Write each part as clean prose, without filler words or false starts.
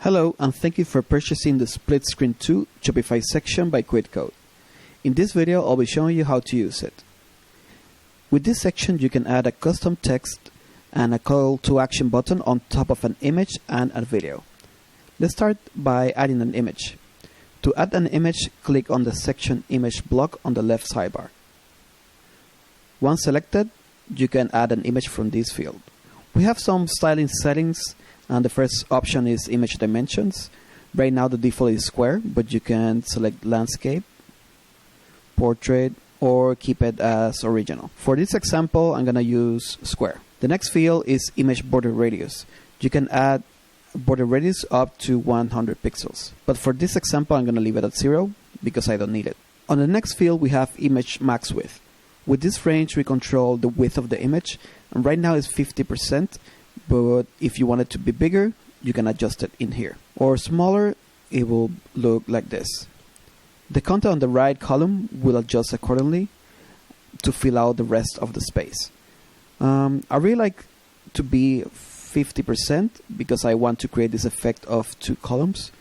Hello, and thank you for purchasing the Split Screen 2 Shopify section by qwiqode. In this video, I'll be showing you how to use it. With this section, you can add a custom text and a call to action button on top of an image and a video. Let's start by adding an image. To add an image, click on the section Image block on the left sidebar. Once selected, you can add an image from this field. We have some styling settings, and the first option is image dimensions. Right now the default is square, but you can select landscape, portrait, or keep it as original. For this example, I'm going to use square. The next field is image border radius. You can add border radius up to 100 pixels. But for this example, I'm going to leave it at 0 because I don't need it. On the next field, we have image max width. With this range, we control the width of the image, and right now it's 50%. But if you want it to be bigger, you can adjust it in here. Or smaller, it will look like this. The content on the right column will adjust accordingly to fill out the rest of the space. I really like to be 50% because I want to create this effect of two columns.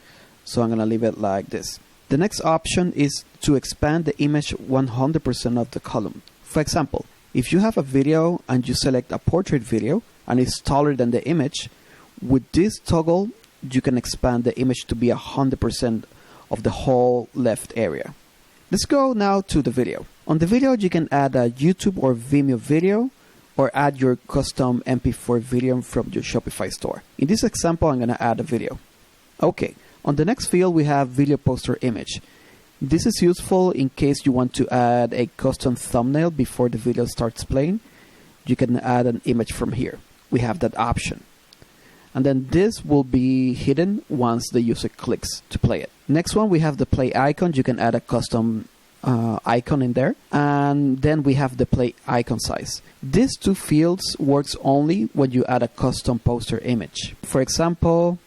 So I'm going to leave it like this. The next option is to expand the image 100% of the column. For example, if you have a video and you select a portrait video, and it's taller than the image, with this toggle you can expand the image to be 100% of the whole left area. Let's go now to the video. On the video you can add a YouTube or Vimeo video, or add your custom MP4 video from your Shopify store. In this example, I'm going to add a video. Okay, on the next field we have video poster image. This is useful in case you want to add a custom thumbnail before the video starts playing. You can add an image from here. We have that option. And then this will be hidden once the user clicks to play it. Next one, we have the play icon. You can add a custom icon in there. And then we have the play icon size. These two fields works only when you add a custom poster image. For example,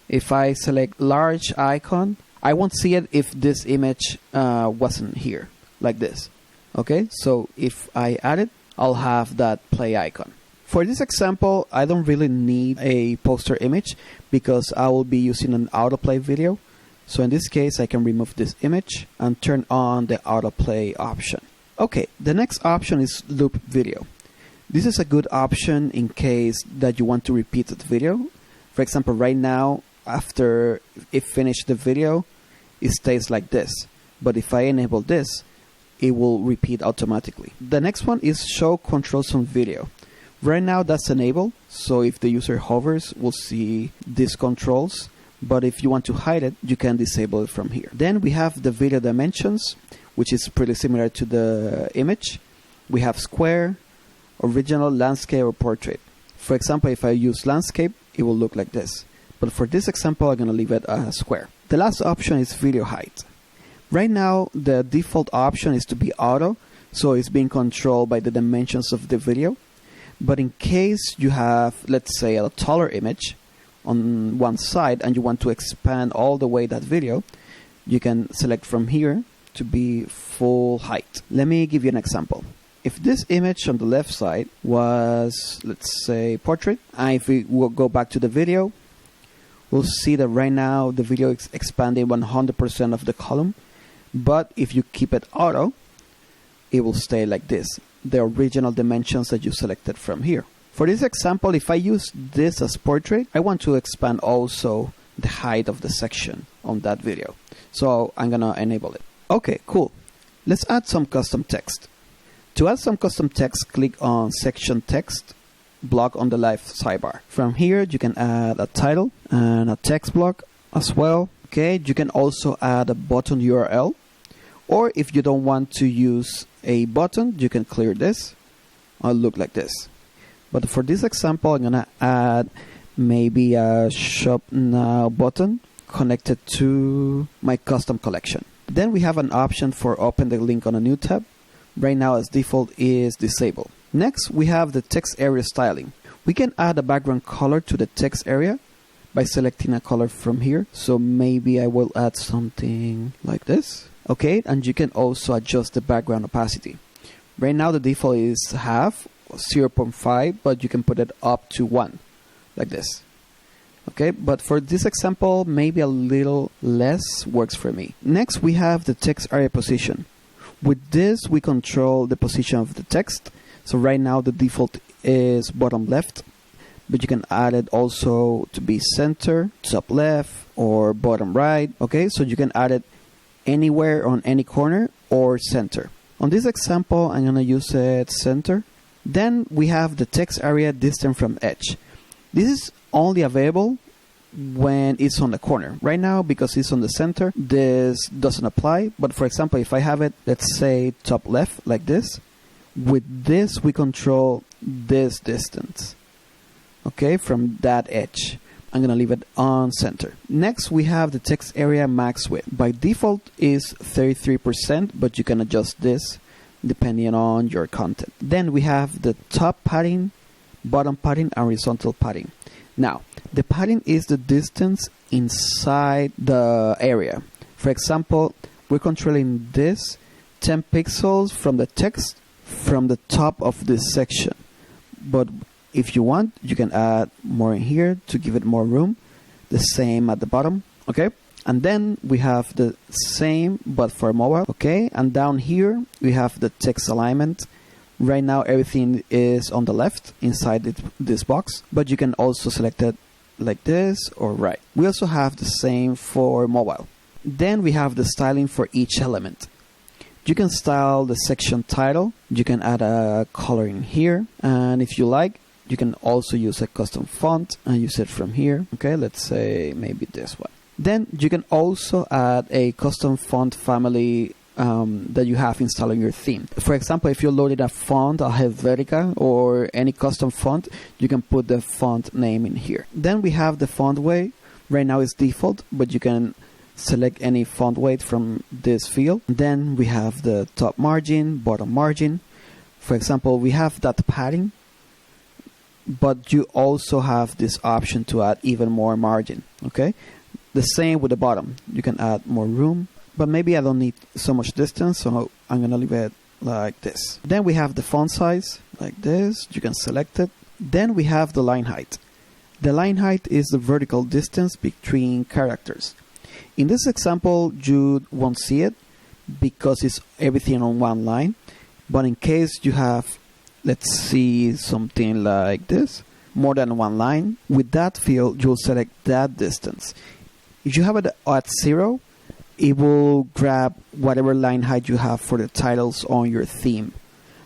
if I select large icon, I won't see it if this image wasn't here, like this. Okay, so if I add it, I'll have that play icon. For this example, I don't really need a poster image because I will be using an autoplay video. So in this case, I can remove this image and turn on the autoplay option. Okay, the next option is loop video. This is a good option in case that you want to repeat the video. For example, right now, after it finished the video, it stays like this. But if I enable this, it will repeat automatically. The next one is show controls on video. Right now that's enabled, so if the user hovers, we'll see these controls. But if you want to hide it, you can disable it from here. Then we have the video dimensions, which is pretty similar to the image. We have square, original, landscape, or portrait. For example, if I use landscape, it will look like this. But for this example, I'm going to leave it as square. The last option is video height. Right now, the default option is to be auto, so it's being controlled by the dimensions of the video. But in case you have, let's say, a taller image on one side and you want to expand all the way that video, you can select from here to be full height. Let me give you an example. If this image on the left side was, let's say, portrait, and if we will go back to the video, we'll see that right now the video is expanding 100% of the column. But if you keep it auto, it will stay like this, the original dimensions that you selected from here. For this example, if I use this as portrait, I want to expand also the height of the section on that video. So I'm going to enable it. Okay, cool. Let's add some custom text. To add some custom text, click on section text block on the left sidebar. From here, you can add a title and a text block as well. Okay, you can also add a button URL. Or if you don't want to use a button, you can clear this. It'll look like this. But for this example, I'm going to add maybe a Shop Now button connected to my custom collection. Then we have an option for open the link on a new tab. Right now, as default, is disabled. Next, we have the text area styling. We can add a background color to the text area by selecting a color from here. So maybe I will add something like this. Okay, and you can also adjust the background opacity. Right now the default is half, 0.5, but you can put it up to 1, like this. Okay, but for this example, maybe a little less works for me. Next, we have the text area position. With this, we control the position of the text. So right now, the default is bottom left, but you can add it also to be center, top left, or bottom right. Okay, so you can add it anywhere on any corner or center. On this example, I'm going to use it center. Then we have the text area distant from edge. This is only available when it's on the corner. Right now, because it's on the center, this doesn't apply. But for example, if I have it, let's say top left, like this, with this we control this distance, okay, from that edge. I'm going to leave it on center. Next, we have the text area max width. By default is 33%, but you can adjust this depending on your content. Then we have the top padding, bottom padding, and horizontal padding. Now, the padding is the distance inside the area. For example, we're controlling this 10 pixels from the text from the top of this section. But if you want, you can add more in here to give it more room. The same at the bottom, okay? And then we have the same but for mobile, okay? And down here, we have the text alignment. Right now, everything is on the left inside this box, but you can also select it like this or right. We also have the same for mobile. Then we have the styling for each element. You can style the section title. You can add a color in here. And if you like, you can also use a custom font and use it from here. Okay, let's say maybe this one. Then you can also add a custom font family that you have installed in your theme. For example, if you loaded a font, a Helvetica, or any custom font, you can put the font name in here. Then we have the font weight. Right now it's default, but you can select any font weight from this field. Then we have the top margin, bottom margin. For example, we have that padding, but you also have this option to add even more margin. Okay, the same with the bottom. You can add more room, but maybe I don't need so much distance, so I'm gonna leave it like this. Then we have the font size, like this. You can select it. Then we have the line height. The line height is the vertical distance between characters. In this example, you won't see it because it's everything on one line. But in case you have, let's see, something like this, more than one line, with that field, you'll select that distance. If you have it at 0, it will grab whatever line height you have for the titles on your theme.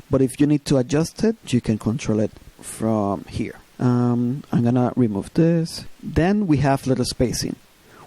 But if you need to adjust it, you can control it from here. I'm gonna remove this. Then we have letter spacing.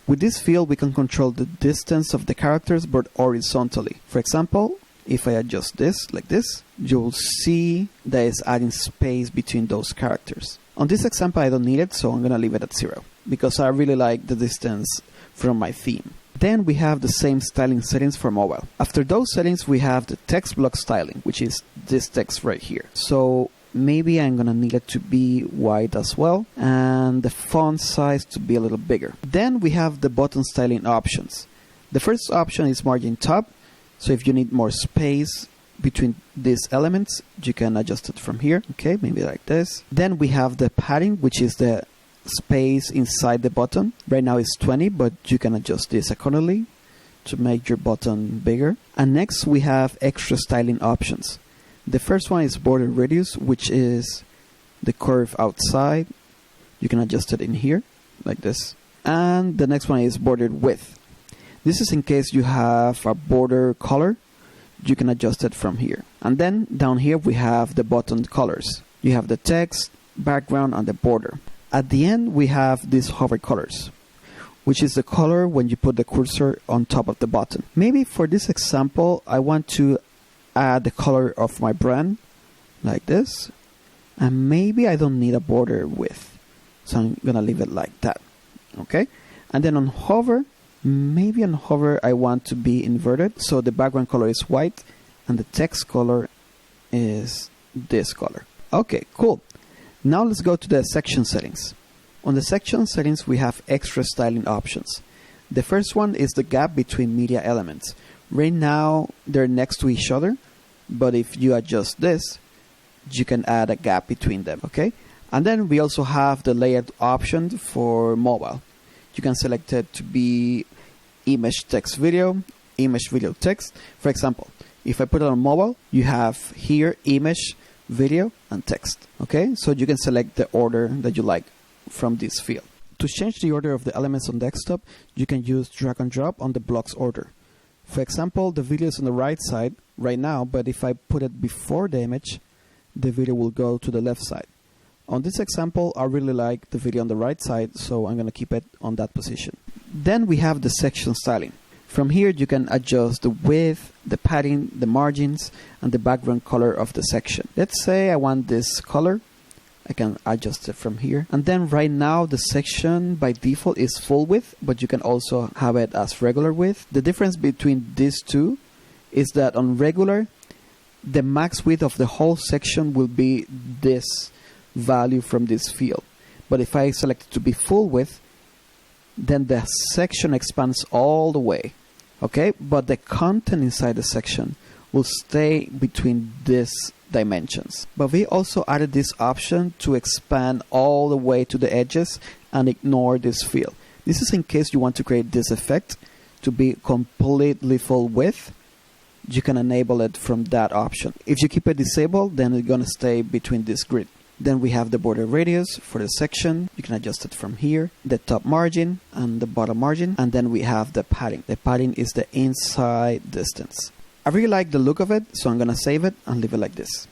With this field, we can control the distance of the characters, but horizontally. For example, if I adjust this like this, you'll see that it's adding space between those characters. On this example, I don't need it, so I'm gonna leave it at 0 because I really like the distance from my theme. Then we have the same styling settings for mobile. After those settings, we have the text block styling, which is this text right here. So maybe I'm gonna need it to be white as well, and the font size to be a little bigger. Then we have the button styling options. The first option is margin top. So if you need more space between these elements, you can adjust it from here. Okay, maybe like this. Then we have the padding, which is the space inside the button. Right now it's 20, but you can adjust this accordingly to make your button bigger. And next we have extra styling options. The first one is border radius, which is the curve outside. You can adjust it in here like this. And the next one is border width. This is in case you have a border color. You can adjust it from here. And then down here we have the button colors. You have the text, background, and the border. At the end we have these hover colors, which is the color when you put the cursor on top of the button. Maybe for this example, I want to add the color of my brand like this. And maybe I don't need a border width, so I'm gonna leave it like that. Okay. And then on hover, maybe on hover I want to be inverted, so the background color is white and the text color is this color. Okay, cool. Now let's go to the section settings. On the section settings we have extra styling options. The first one is the gap between media elements. Right now they're next to each other, but if you adjust this, you can add a gap between them. Okay. And then we also have the layout option for mobile. You can select it to be image, text, video, image, video, text. For example, if I put it on mobile, you have here image, video, and text. Okay, so you can select the order that you like from this field. To change the order of the elements on desktop, you can use drag and drop on the blocks order. For example, the video is on the right side right now, but if I put it before the image, the video will go to the left side. On this example, I really like the video on the right side, so I'm going to keep it on that position. Then we have the section styling. From here, you can adjust the width, the padding, the margins, and the background color of the section. Let's say I want this color. I can adjust it from here. And then right now, the section by default is full width, but you can also have it as regular width. The difference between these two is that on regular, the max width of the whole section will be this value from this field. But if I select it to be full width, then the section expands all the way. Okay, but the content inside the section will stay between these dimensions. But we also added this option to expand all the way to the edges and ignore this field. This is in case you want to create this effect to be completely full width. You can enable it from that option. If you keep it disabled, then it's going to stay between this grid. Then we have the border radius for the section. You can adjust it from here, the top margin and the bottom margin. And then we have the padding. The padding is the inside distance. I really like the look of it, so I'm going to save it and leave it like this.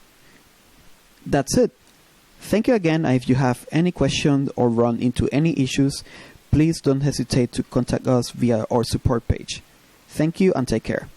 That's it. Thank you again. If you have any questions or run into any issues, please don't hesitate to contact us via our support page. Thank you and take care.